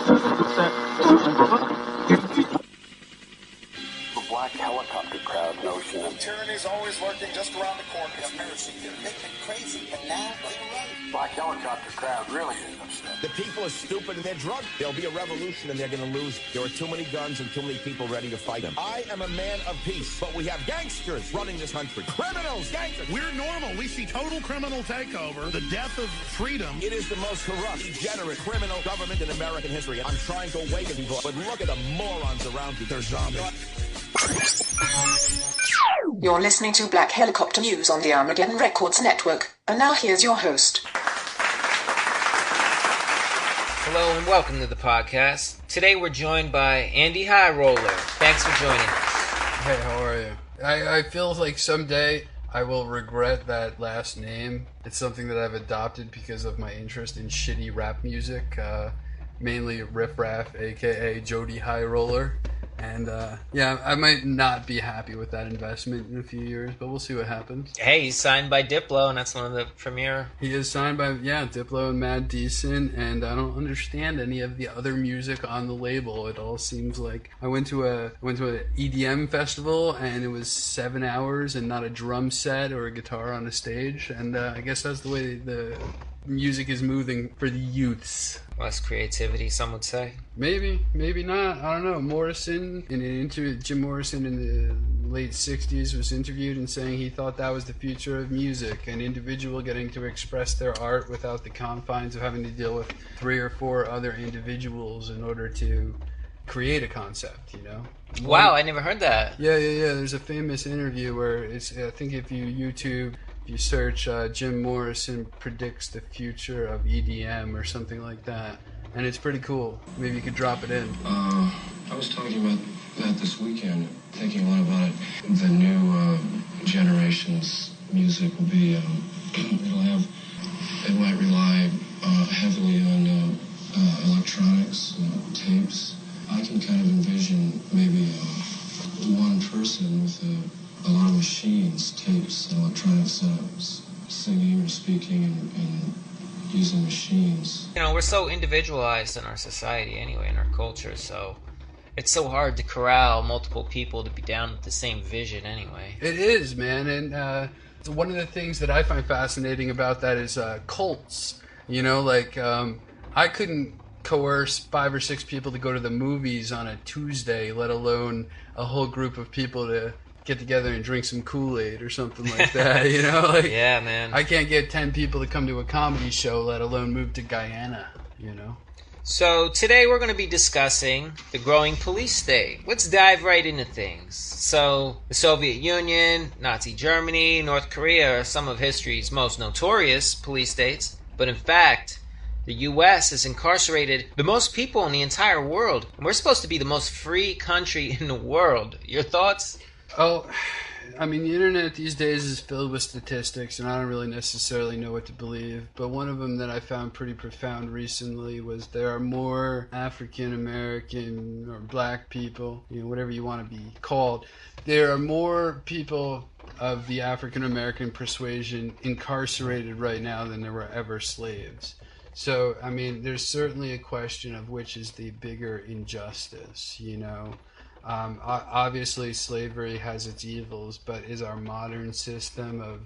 The black helicopter crowd notion of tyranny's always lurking just around the corner. Conspiracy theory. They get crazy, but now they're right. Black helicopter crowd really is upset. The people are stupid and they're drunk. There'll be a revolution and they're going to lose. There are too many guns and too many people ready to fight them. I am a man of peace, but we have gangsters running this country. Criminals, gangsters. We're normal. We see total criminal takeover, the death of freedom. It is the most corrupt, degenerate, criminal government in American history. I'm trying to awaken people, but look at the morons around you. They're zombies. You're listening to Black Helicopter News on the Armageddon Records Network. And now here's your host. Hello and welcome to the podcast. Today we're joined by Andy Highroller. Thanks for joining us. Hey, how are you? I feel like someday I will regret that last name. It's something that I've adopted because of my interest in shitty rap music, mainly Riff Raff, aka Jody Highroller. And yeah, I might not be happy with that investment in a few years, but we'll see what happens. Hey, he's signed by Diplo, and that's one of the premier. He is signed by, Diplo and Mad Decent, and I don't understand any of the other music on the label. It all seems like I went to an EDM festival, and it was 7 hours and not a drum set or a guitar on a stage, and I guess that's the way the music is moving for the youths. Less creativity, some would say. Maybe, maybe not. I don't know. Jim Morrison in the late 60s was interviewed and saying he thought that was the future of music, an individual getting to express their art without the confines of having to deal with 3 or 4 other individuals in order to create a concept, you know? Wow, I never heard that. Yeah. There's a famous interview where it's, I think if you search Jim Morrison predicts the future of EDM or something like that, and it's pretty cool. Maybe you could drop it in. I was talking about that this weekend, thinking a lot about it. The new generation's music will be, it might rely heavily on electronics, tapes. I can kind of envision maybe one person with a lot of machines, tapes, and electronic setups, singing or speaking and using machines. You know, we're so individualized in our society anyway, in our culture, so it's so hard to corral multiple people to be down with the same vision anyway. It is, man, and one of the things that I find fascinating about that is cults. You know, like, I couldn't coerce 5 or 6 people to go to the movies on a Tuesday, let alone a whole group of people to get together and drink some Kool-Aid or something like that, you know? Like, yeah, man. I can't get 10 people to come to a comedy show, let alone move to Guyana, you know? So today we're going to be discussing the growing police state. Let's dive right into things. So the Soviet Union, Nazi Germany, North Korea are some of history's most notorious police states. But in fact, the U.S. has incarcerated the most people in the entire world. And we're supposed to be the most free country in the world. Your thoughts? Oh, I mean, the internet these days is filled with statistics, and I don't really necessarily know what to believe. But one of them that I found pretty profound recently was there are more African American or black people, you know, whatever you want to be called. There are more people of the African American persuasion incarcerated right now than there were ever slaves. So, I mean, there's certainly a question of which is the bigger injustice, you know. Obviously, slavery has its evils, but is our modern system of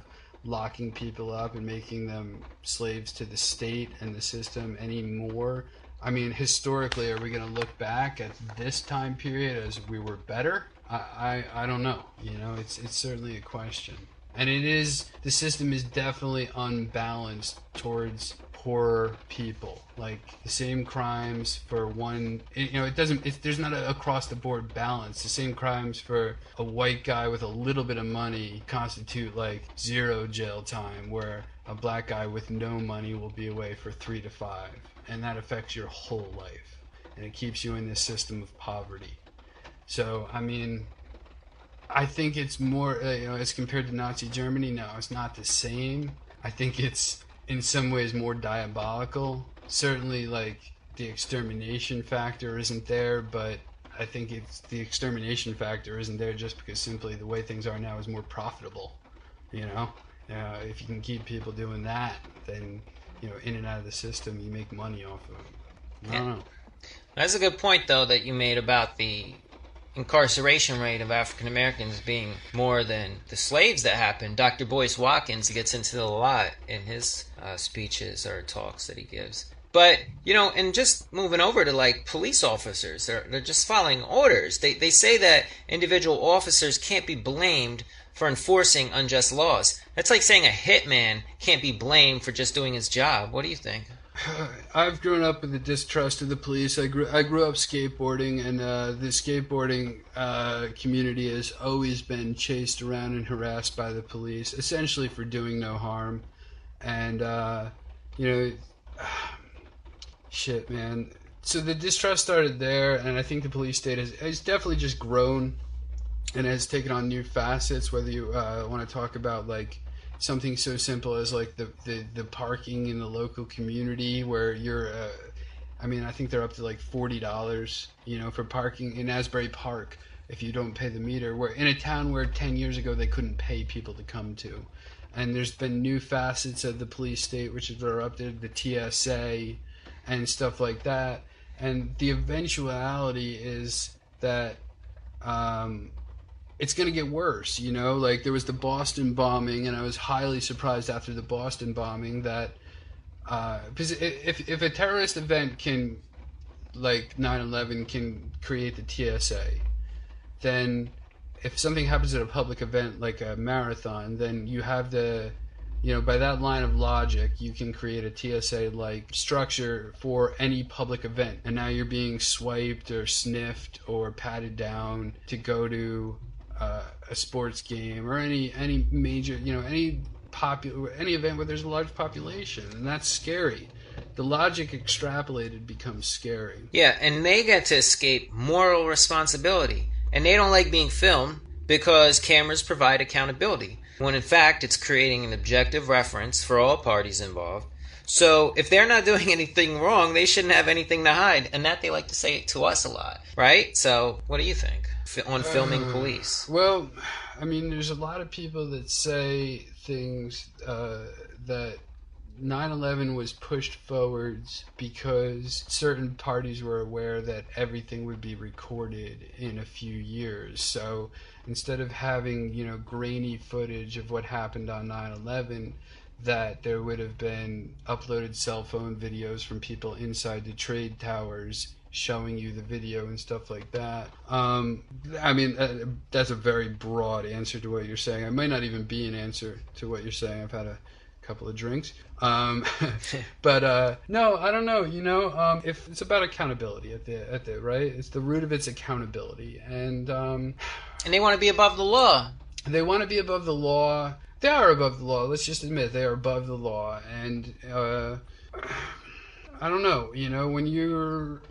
locking people up and making them slaves to the state and the system any more? I mean, historically, are we going to look back at this time period as we were better? I don't know. You know, it's certainly a question. And the system is definitely unbalanced towards poorer people. Like, the same crimes for one, there's not a across the board balance. The same crimes for a white guy with a little bit of money constitute like 0 jail time, where a black guy with no money will be away for 3 to 5. And that affects your whole life. And it keeps you in this system of poverty. So, I mean, I think it's more, as compared to Nazi Germany, no, it's not the same. I think it's in some ways more diabolical. Certainly, like, the extermination factor isn't there, but I think the extermination factor isn't there just because simply the way things are now is more profitable, you know? If you can keep people doing that, then, in and out of the system, you make money off of them. I don't know. That's a good point, though, that you made about the incarceration rate of African Americans being more than the slaves that happened. Dr. Boyce Watkins gets into a lot in his speeches or talks that he gives. But, and just moving over to, like, police officers, they're just following orders. They say that individual officers can't be blamed for enforcing unjust laws. That's like saying a hitman can't be blamed for just doing his job. What do you think? I've grown up with a distrust of the police. I grew up skateboarding, and the skateboarding community has always been chased around and harassed by the police, essentially for doing no harm. And, shit, man. So the distrust started there, and I think the police state has definitely just grown and has taken on new facets, whether you want to talk about, like, something so simple as like the parking in the local community where you're I think they're up to like $40 for parking in Asbury Park if you don't pay the meter, where in a town where 10 years ago they couldn't pay people to come to. And there's been new facets of the police state which have erupted, the TSA and stuff like that, and the eventuality is that it's going to get worse, like there was the Boston bombing, and I was highly surprised after the Boston bombing that, because if a terrorist event can, like 9/11 can create the TSA, then if something happens at a public event like a marathon, then you have by that line of logic, you can create a TSA-like structure for any public event, and now you're being swiped or sniffed or patted down to go to a sports game or any major, any event where there's a large population, and that's scary. The logic extrapolated becomes scary. Yeah, and they get to escape moral responsibility, and they don't like being filmed because cameras provide accountability, when in fact it's creating an objective reference for all parties involved. So if they're not doing anything wrong, they shouldn't have anything to hide, and that they like to say to us a lot, right? So what do you think on filming police? Well, there's a lot of people that say things that 9/11 was pushed forwards because certain parties were aware that everything would be recorded in a few years. So instead of having, grainy footage of what happened on 9/11, that there would have been uploaded cell phone videos from people inside the trade towers showing you the video and stuff like that. That's a very broad answer to what you're saying. It might not even be an answer to what you're saying. I've had a couple of drinks. But no, I don't know. If it's about accountability at the right, it's the root of its accountability, and they want to be above the law. They want to be above the law. They are above the law. Let's just admit they are above the law, and I don't know. When you're,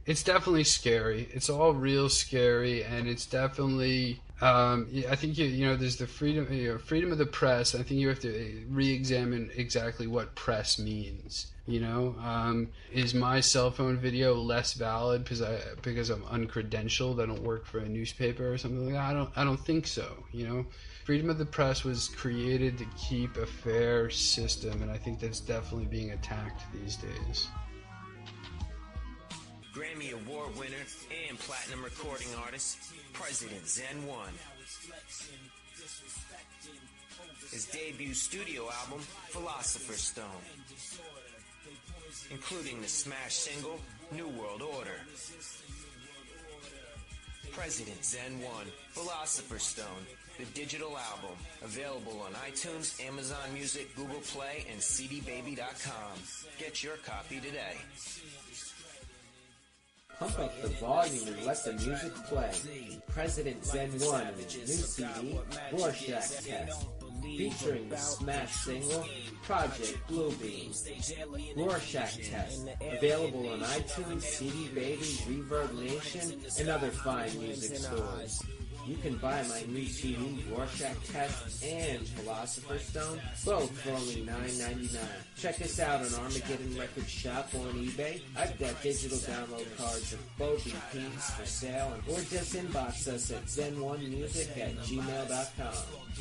it's definitely scary. It's all real scary, and it's definitely. I think there's the freedom of the press. I think you have to re-examine exactly what press means. Is my cell phone video less valid because I'm uncredentialed? I don't work for a newspaper or something like that. I don't think so. Freedom of the press was created to keep a fair system, and I think that's definitely being attacked these days. Grammy Award winner and platinum recording artist, President Zen-1. His debut studio album, Philosopher's Stone, including the smash single, New World Order. President Zen-1, Philosopher's Stone, the digital album, available on iTunes, Amazon Music, Google Play, and cdbaby.com. Get your copy today. Pump up the volume and let the music play. President Zen-1 and his new CD, Rorschach Test, featuring the smash single, Project Bluebeam. Rorschach Test, available on iTunes, CD Baby, Reverb Nation, and other fine music stores. You can buy my new CD, Rorschach Test and Philosopher's Stone, both for only $9.99. Check us out on Armageddon Record Shop or on eBay. I've got digital download cards of both EPs for sale, or just inbox us at zen1music@gmail.com.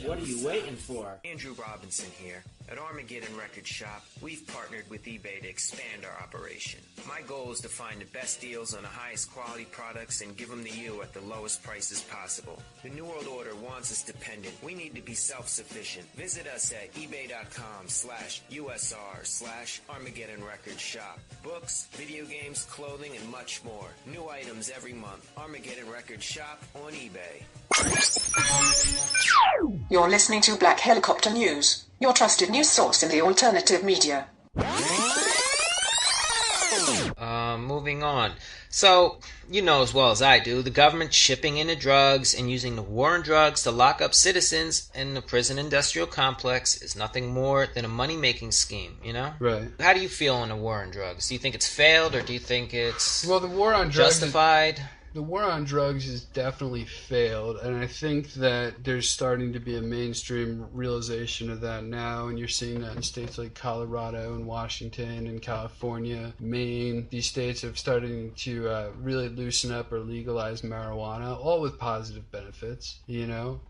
What are you waiting for? Andrew Robinson here. At Armageddon Record Shop, we've partnered with eBay to expand our operation. My goal is to find the best deals on the highest quality products and give them to you at the lowest prices possible. The New World Order wants us dependent. We need to be self-sufficient. Visit us at ebay.com/USR/Armageddon Record Shop. Books, video games, clothing, and much more. New items every month. Armageddon Record Shop on eBay. You're listening to Black Helicopter News, your trusted news source in the alternative media. Moving on. So, you know as well as I do, the government shipping in the drugs and using the war on drugs to lock up citizens in the prison industrial complex is nothing more than a money-making scheme, you know? Right. How do you feel on the war on drugs? Do you think it's failed, or do you think it's the war on drugs justified? The war on drugs has definitely failed, and I think that there's starting to be a mainstream realization of that now, and you're seeing that in states like Colorado and Washington and California, Maine. These states have started to really loosen up or legalize marijuana, all with positive benefits, you know.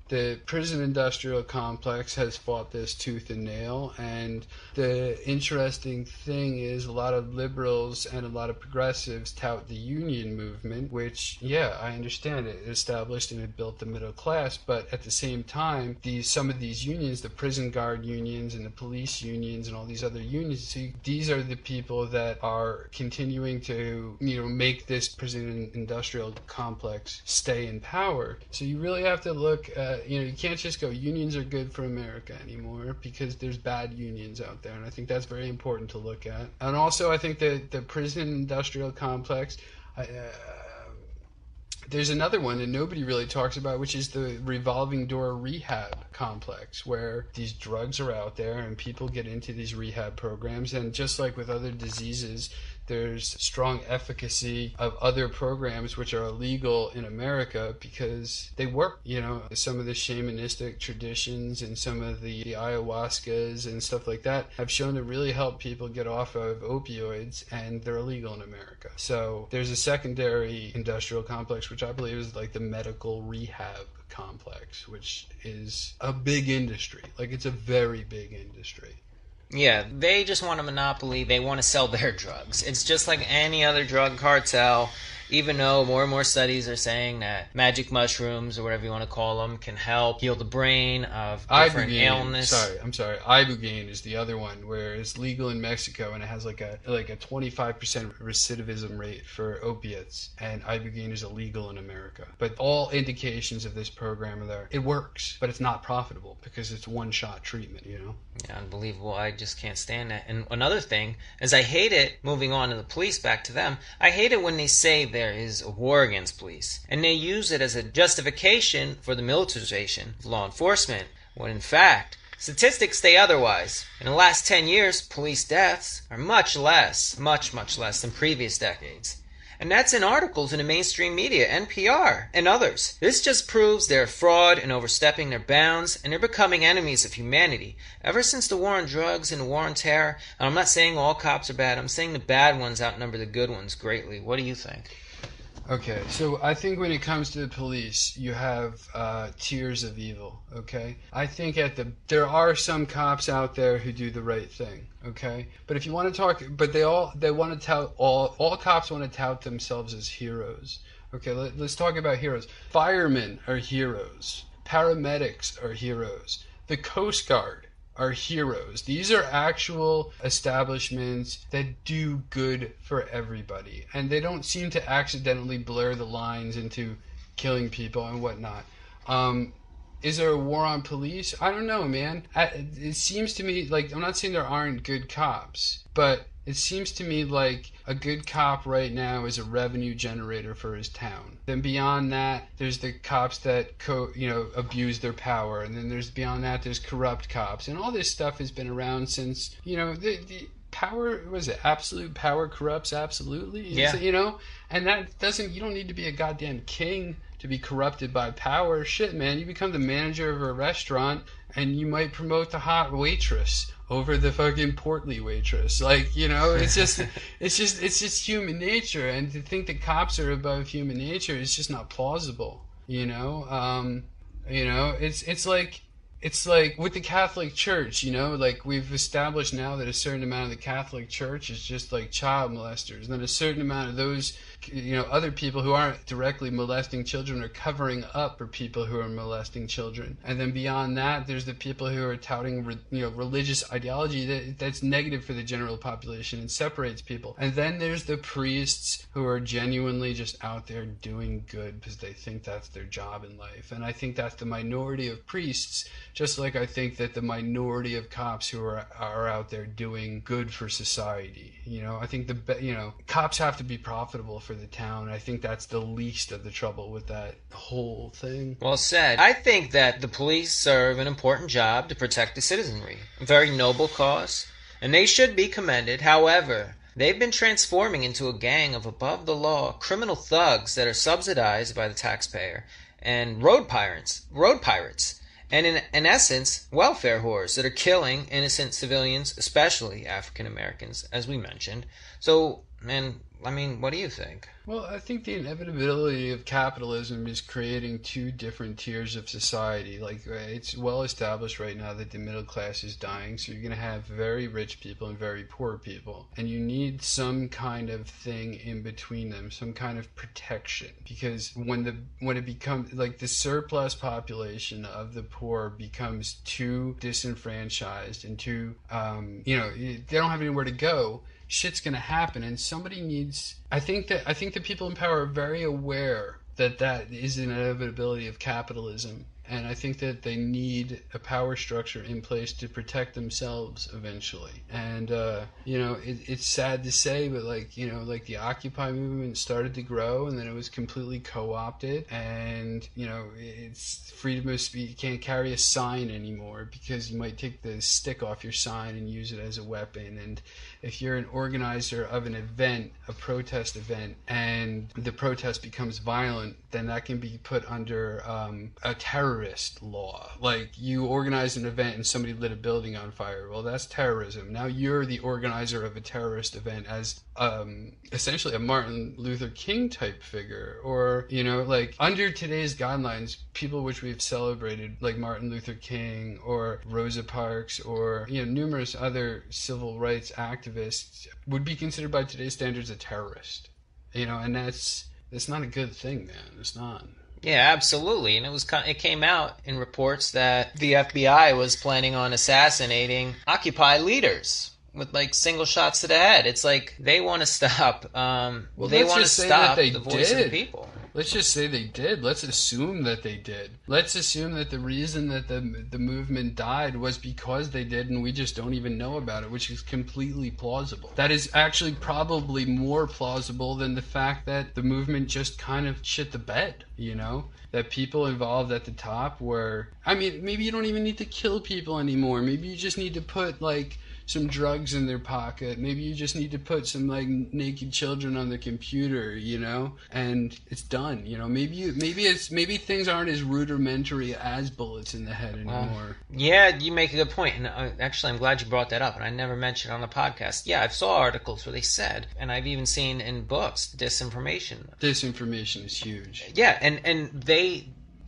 The prison industrial complex has fought this tooth and nail, and the interesting thing is a lot of liberals and a lot of progressives tout the union movement, which, yeah, I understand it established and it built the middle class, but at the same time, some of these unions, the prison guard unions and the police unions and all these other unions, these are the people that are continuing to, you know, make this prison industrial complex stay in power. So you really have to look at, you know, you can't just go, unions are good for America anymore, because there's bad unions out there, and I think that's very important to look at. And also, I think that the prison industrial complex, there's another one that nobody really talks about, which is the revolving door rehab complex, where these drugs are out there and people get into these rehab programs, and just like with other diseases, there's strong efficacy of other programs which are illegal in America because they work. You know, some of the shamanistic traditions and some of the ayahuascas and stuff like that have shown to really help people get off of opioids, and they're illegal in America. So there's a secondary industrial complex, which I believe is like the medical rehab complex, which is a big industry. Like, it's a very big industry. Yeah, they just want a monopoly. They want to sell their drugs. It's just like any other drug cartel, even though more and more studies are saying that magic mushrooms, or whatever you want to call them, can help heal the brain of different illness. Sorry. Ibogaine is the other one, where it's legal in Mexico, and it has like a 25% recidivism rate for opiates, and Ibogaine is illegal in America. But all indications of this program are there. It works, but it's not profitable because it's one-shot treatment, you know? Yeah, unbelievable. I just can't stand that. And another thing is, I hate it, moving on to the police, back to them, I hate it when they say there is a war against police, and they use it as a justification for the militarization of law enforcement, when in fact, statistics say otherwise. In the last 10 years, police deaths are much less than previous decades. And that's in articles in the mainstream media, NPR, and others. This just proves they're a fraud and overstepping their bounds, and they're becoming enemies of humanity. Ever since the war on drugs and the war on terror, and I'm not saying all cops are bad, I'm saying the bad ones outnumber the good ones greatly. What do you think? Okay, so I think when it comes to the police, you have tiers of evil, okay? I think there are some cops out there who do the right thing, okay? But if you want to talk, but they want to tout, all cops want to tout themselves as heroes. Okay, let's talk about heroes. Firemen are heroes. Paramedics are heroes. The Coast Guard are heroes. These are actual establishments that do good for everybody, and they don't seem to accidentally blur the lines into killing people and whatnot. Is there a war on police? I don't know, man. It seems to me like, I'm not saying there aren't good cops, but it seems to me like a good cop right now is a revenue generator for his town. Then beyond that, there's the cops that abuse their power, and then beyond that there's corrupt cops, and all this stuff has been around since, the power, was it absolute power corrupts absolutely? Yeah. And that doesn't, you don't need to be a goddamn king to be corrupted by power. Shit, man, you become the manager of a restaurant and you might promote the hot waitress over the fucking portly waitress. It's just human nature, and to think that cops are above human nature is just not plausible. It's like, it's like with the Catholic Church, like we've established now that a certain amount of the Catholic Church is just like child molesters, and then a certain amount of those, other people who aren't directly molesting children are covering up for people who are molesting children. And then beyond that, there's the people who are touting, religious ideology that's negative for the general population and separates people. And then there's the priests who are genuinely just out there doing good because they think that's their job in life. And I think that's the minority of priests, just like I think that the minority of cops who are out there doing good for society. I think cops have to be profitable for the town. I think that's the least of the trouble with that whole thing. Well said. I think that the police serve an important job to protect the citizenry. A very noble cause, and they should be commended. However, they've been transforming into a gang of above-the-law criminal thugs that are subsidized by the taxpayer and road pirates, and in essence, welfare whores that are killing innocent civilians, especially African Americans, as we mentioned. So, what do you think? Well, I think the inevitability of capitalism is creating two different tiers of society. Like, it's well established right now that the middle class is dying, so you're going to have very rich people and very poor people. And you need some kind of thing in between them, some kind of protection. Because when it becomes, like, the surplus population of the poor becomes too disenfranchised and too, they don't have anywhere to go, shit's gonna happen, and somebody needs. I think the people in power are very aware that is an inevitability of capitalism, and I think that they need a power structure in place to protect themselves eventually. And it's sad to say, but the Occupy movement started to grow, and then it was completely co-opted, and it's freedom of speech. You can't carry a sign anymore because you might take the stick off your sign and use it as a weapon. And if you're an organizer of an event, a protest event, and the protest becomes violent, then that can be put under a terrorist law. Like, you organize an event and somebody lit a building on fire. Well, that's terrorism. Now you're the organizer of a terrorist event as essentially a Martin Luther King type figure. Or, under today's guidelines, people which we've celebrated, like Martin Luther King or Rosa Parks or, numerous other civil rights activists, would be considered by today's standards a terrorist. And that's not a good thing, man. It's not. Yeah, absolutely. And it came out in reports that the FBI was planning on assassinating Occupy leaders with single shots to the head. It's like they want to stop. They want to stop the voice of the people. Let's just say they did. Let's assume that they did. Let's assume that the reason that the movement died was because they did, and we just don't even know about it, which is completely plausible. That is actually probably more plausible than the fact that the movement just kind of shit the bed, that people involved at the top were... maybe you don't even need to kill people anymore. Maybe you just need to put, some drugs in their pocket. Maybe you just need to put some naked children on the computer, and it's done. Maybe things aren't as rudimentary as bullets in the head anymore. Yeah, you make a good point, and actually I'm glad you brought that up, and I never mentioned it on the podcast. Yeah, I've saw articles where they said, and I've even seen in books, disinformation. Disinformation is huge. Yeah, and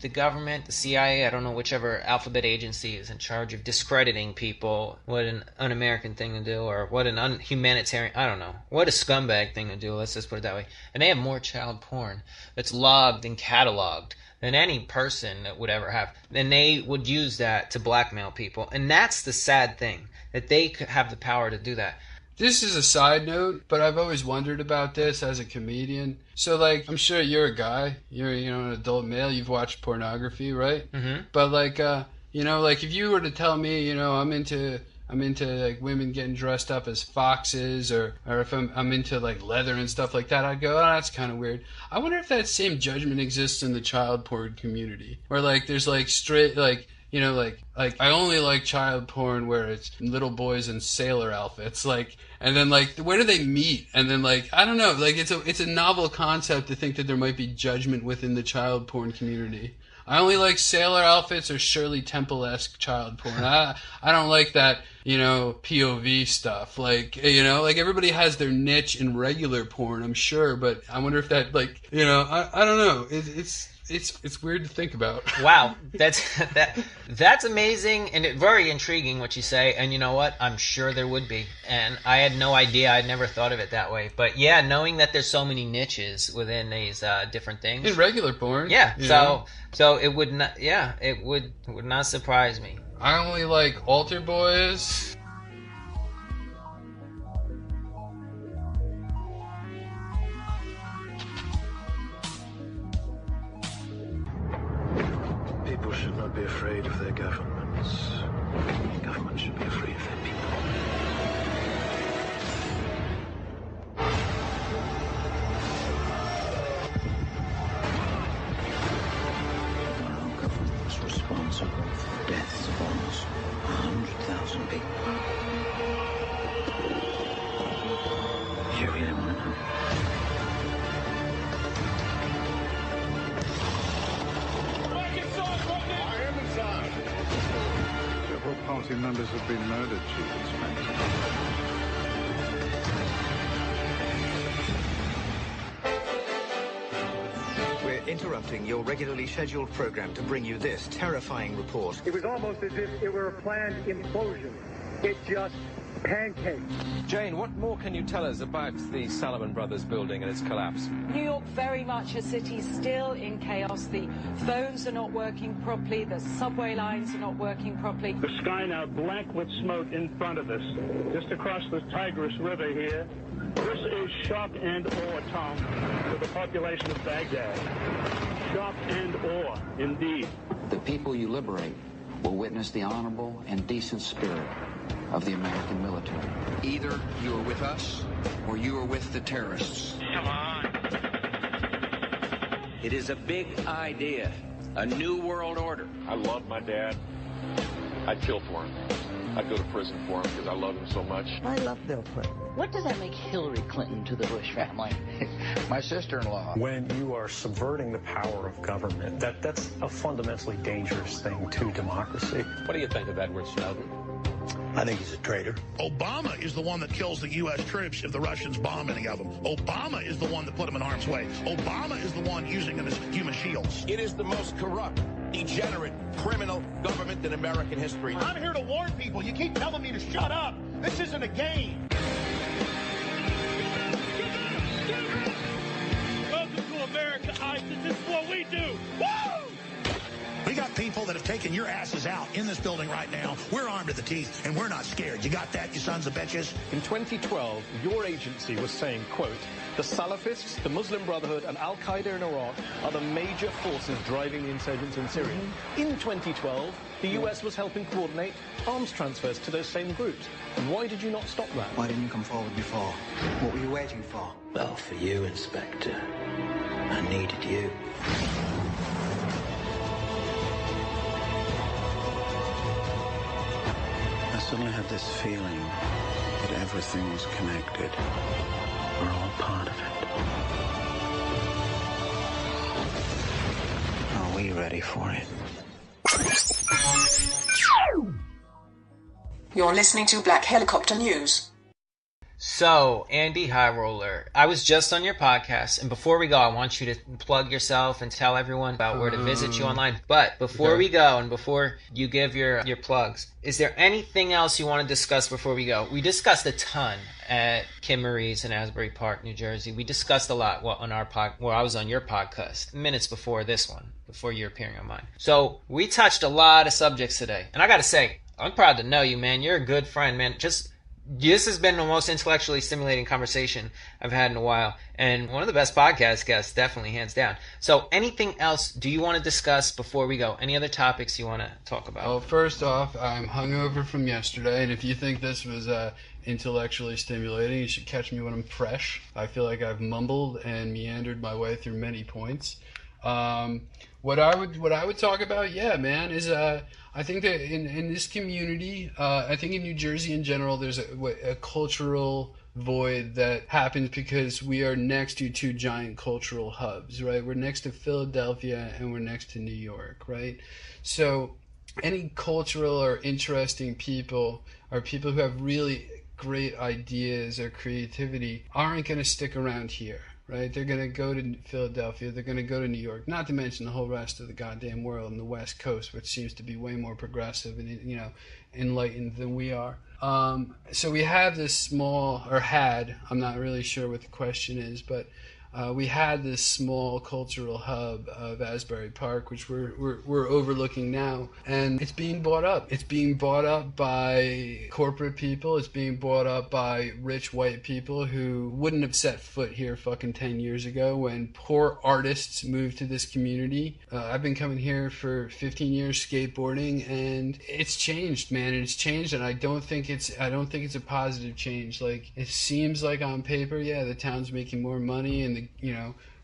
the government, the CIA, I don't know, whichever alphabet agency is in charge of discrediting people, what an un-American thing to do, or what an unhumanitarian, I don't know, what a scumbag thing to do, let's just put it that way. And they have more child porn that's logged and cataloged than any person that would ever have. And they would use that to blackmail people. And that's the sad thing, that they could have the power to do that. This is a side note, but I've always wondered about this as a comedian. So, I'm sure you're a guy. You're, an adult male. You've watched pornography, right? Mm-hmm. But, if you were to tell me, I'm into women getting dressed up as foxes, or if I'm into leather and stuff like that, I'd go, oh, that's kind of weird. I wonder if that same judgment exists in the child porn community, where there's straight I only like child porn where it's little boys in sailor outfits, and then where do they meet? And then I don't know, it's a novel concept to think that there might be judgment within the child porn community. I only like sailor outfits or Shirley Temple-esque child porn. I don't like that, POV stuff. Everybody has their niche in regular porn, I'm sure, but I wonder if that, I don't know. It's weird to think about. Wow, that's amazing and very intriguing what you say. And you know what? I'm sure there would be. And I had no idea. I'd never thought of it that way. But yeah, knowing that there's so many niches within these different things. In regular porn. Yeah. So it would not. Yeah, it would not surprise me. I only like altar boys. People should not be afraid of their governments. Governments should be afraid of their people. Our government was responsible for the deaths of almost 100,000 people. You really want to know? Several party members have been murdered, Chief Inspector. We're interrupting your regularly scheduled program to bring you this terrifying report. It was almost as if it were a planned implosion. It just pancaked. Jane, what more can you tell us about the Salomon Brothers building and its collapse? New York, very much a city still in chaos. The phones are not working properly. The subway lines are not working properly. The sky now black with smoke in front of us. Just across the Tigris River here. This is shock and awe, Tom, to the population of Baghdad. Shock and awe, indeed. The people you liberate will witness the honorable and decent spirit of the American military. Either you are with us or you are with the terrorists. Come on. It is a big idea, a new world order. I love my dad. I'd kill for him. I'd go to prison for him because I love him so much. I love Bill Clinton. What does that make Hillary Clinton to the Bush family? My sister-in-law. When you are subverting the power of government, that's a fundamentally dangerous thing to democracy. What do you think of Edward Snowden? I think he's a traitor. Obama is the one that kills the U.S. troops if the Russians bomb any of them. Obama is the one that put them in harm's way. Obama is the one using them as human shields. It is the most corrupt, degenerate, criminal government in American history. I'm here to warn people. You keep telling me to shut up. This isn't a game. Welcome to America, ISIS. This is what we do. Woo! We got people that have taken your asses out in this building right now. We're armed to the teeth, and we're not scared. You got that, you sons of bitches? In 2012, your agency was saying, quote, the Salafists, the Muslim Brotherhood, and Al-Qaeda in Iraq are the major forces driving the insurgents in Syria. In 2012, the US was helping coordinate arms transfers to those same groups. And why did you not stop that? Why didn't you come forward before? What were you waiting for? Well, for you, Inspector. I needed you. I suddenly had this feeling that everything was connected. We're all part of it. Are we ready for it? You're listening to Black Helicopter News. So, Andy Highroller, I was just on your podcast, and before we go, I want you to plug yourself and tell everyone about where to visit you online. But before we go, and before you give your plugs, is there anything else you want to discuss before we go? We discussed a ton at Kim Marie's in Asbury Park, New Jersey. We discussed a lot on our I was on your podcast minutes before this one, before you're appearing on mine. So we touched a lot of subjects today, and I got to say, I'm proud to know you, man. You're a good friend, man. This has been the most intellectually stimulating conversation I've had in a while, and one of the best podcast guests, definitely, hands down. So anything else do you want to discuss before we go? Any other topics you want to talk about? Oh, first off, I'm hungover from yesterday, and if you think this was intellectually stimulating, you should catch me when I'm fresh. I feel like I've mumbled and meandered my way through many points. What I would talk about, yeah, man, is I think that in this community, I think in New Jersey in general, there's a cultural void that happens because we are next to two giant cultural hubs, right? We're next to Philadelphia and we're next to New York, right? So any cultural or interesting people or people who have really great ideas or creativity aren't going to stick around here. right? They're going to go to Philadelphia. They're going to go to New York, not to mention the whole rest of the goddamn world and the West Coast, which seems to be way more progressive and, you know, enlightened than we are. So we have this small, or had, I'm not really sure what the question is, but we had this small cultural hub of Asbury Park, which we're overlooking now, and it's being bought up. It's being bought up by corporate people. It's being bought up by rich white people who wouldn't have set foot here fucking 10 years ago when poor artists moved to this community. I've been coming here for 15 years skateboarding, and it's changed, man. It's changed, and I don't think it's a positive change. Like, it seems like on paper, yeah, the town's making more money and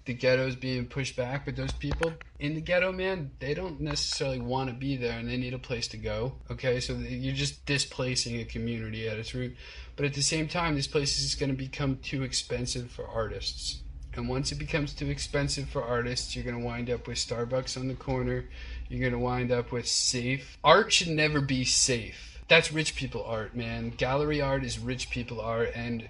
the ghetto's being pushed back, but those people in the ghetto, man, they don't necessarily want to be there, and they need a place to go. Okay, so you're just displacing a community at its root. But at the same time, this place is going to become too expensive for artists. And once it becomes too expensive for artists, you're going to wind up with Starbucks on the corner. You're going to wind up with safe. Art should never be safe. That's rich people art, man. Gallery art is rich people art, and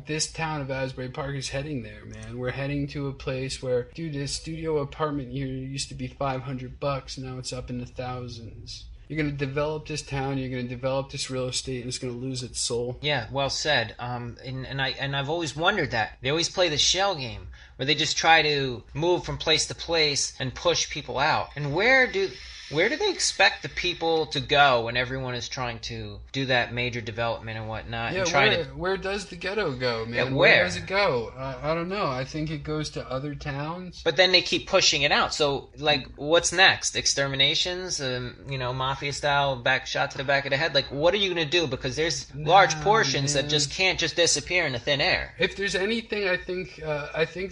this town of Asbury Park is heading there, man. We're heading to a place where, dude, this studio apartment here used to be $500, now it's up in the thousands. You're going to develop this town, you're going to develop this real estate, and it's going to lose its soul. Yeah, well said. And I've always wondered that. They always play the shell game, where they just try to move from place to place and push people out. And where do they expect the people to go when everyone is trying to do that major development and whatnot? Yeah, and where does the ghetto go, man? Yeah, where does it go? I don't know. I think it goes to other towns. But then they keep pushing it out. So, like, what's next? Exterminations? Mafia style, shot to the back of the head? Like, what are you going to do? Because there's large portions that just can't just disappear in the thin air. If there's anything, I think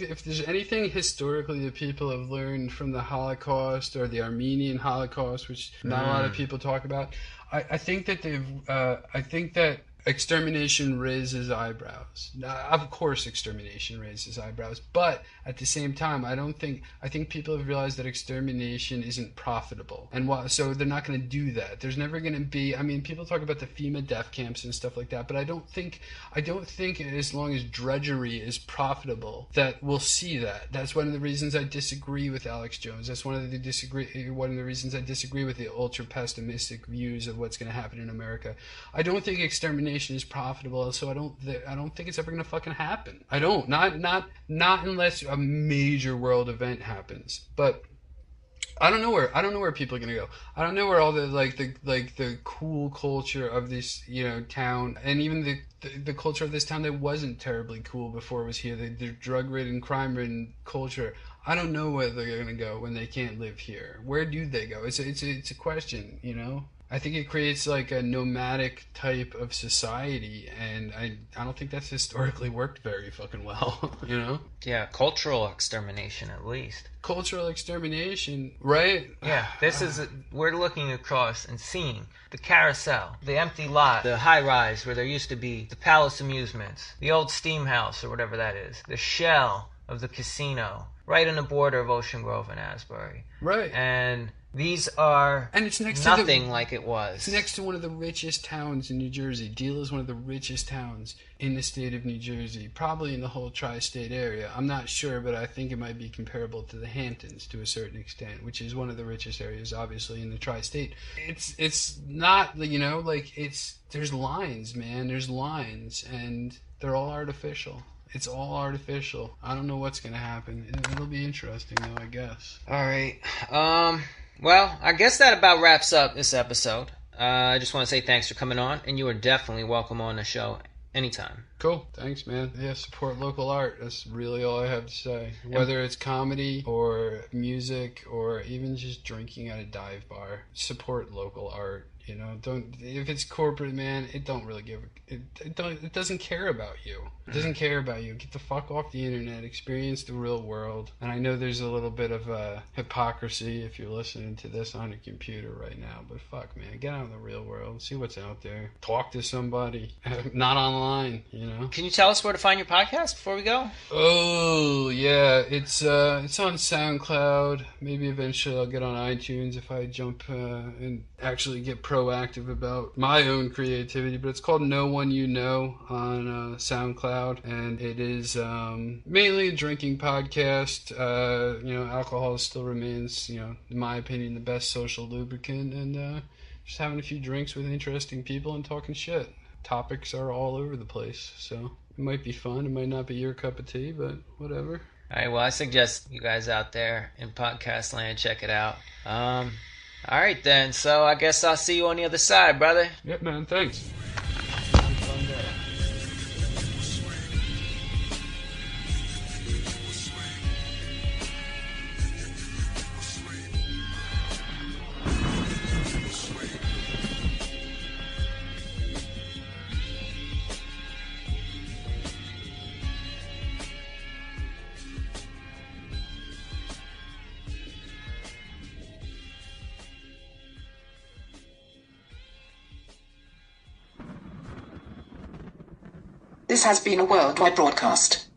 if there's anything historically that people have learned from the Holocaust or the Armenian Holocaust, which not a lot of people talk about, I think that extermination raises eyebrows. Of course, extermination raises eyebrows, but at the same time, I think people have realized that extermination isn't profitable, and so they're not going to do that. There's never going to be. I mean, people talk about the FEMA death camps and stuff like that, but I don't think as long as drudgery is profitable that we'll see that. That's one of the reasons I disagree with Alex Jones. That's one of the reasons I disagree with the ultra pessimistic views of what's going to happen in America. I don't think extermination is profitable, so I don't think it's ever going to fucking happen. I don't. Not unless a major world event happens. But I don't know where people are going to go. I don't know where all the cool culture of this, town, and even the culture of this town that wasn't terribly cool before it was here, the drug-ridden, crime-ridden culture. I don't know where they're going to go when they can't live here. Where do they go? It's a question, I think it creates like a nomadic type of society, and I don't think that's historically worked very fucking well, Yeah, cultural extermination at least. Cultural extermination, right? Yeah, we're looking across and seeing the carousel, the empty lot, the high rise where there used to be the Palace Amusements, the old steam house or whatever that is, the shell of the casino, right on the border of Ocean Grove and Asbury. Right. And these are nothing like it was. It's next to one of the richest towns in New Jersey. Deal is one of the richest towns in the state of New Jersey, probably in the whole tri-state area. I'm not sure, but I think it might be comparable to the Hamptons to a certain extent, which is one of the richest areas, obviously, in the tri-state. It's not, there's lines, man. There's lines, and they're all artificial. It's all artificial. I don't know what's going to happen. It'll be interesting, though, I guess. All right. Well, I guess that about wraps up this episode. I just want to say thanks for coming on, and you are definitely welcome on the show anytime. Cool. Thanks, man. Yeah, support local art. That's really all I have to say. Whether it's comedy or music or even just drinking at a dive bar, support local art. Don't, if it's corporate, man, it don't really give it doesn't care about you. It doesn't care about you. Get the fuck off the internet, experience the real world. And I know there's a little bit of hypocrisy if you're listening to this on a computer right now, but fuck, man, get out in the real world, see what's out there, talk to somebody, not online, Can you tell us where to find your podcast before we go? Oh yeah, it's on SoundCloud. Maybe eventually I'll get on iTunes if I jump and actually get pro proactive about my own creativity, but it's called No One You Know on SoundCloud, and it is mainly a drinking podcast. Alcohol still remains, in my opinion, the best social lubricant, and just having a few drinks with interesting people and talking shit. Topics are all over the place, so it might be fun. It might not be your cup of tea, but whatever. All right, well, I suggest you guys out there in podcast land check it out. All right, then. So I guess I'll see you on the other side, brother. Yep, man. Thanks. This has been a worldwide broadcast.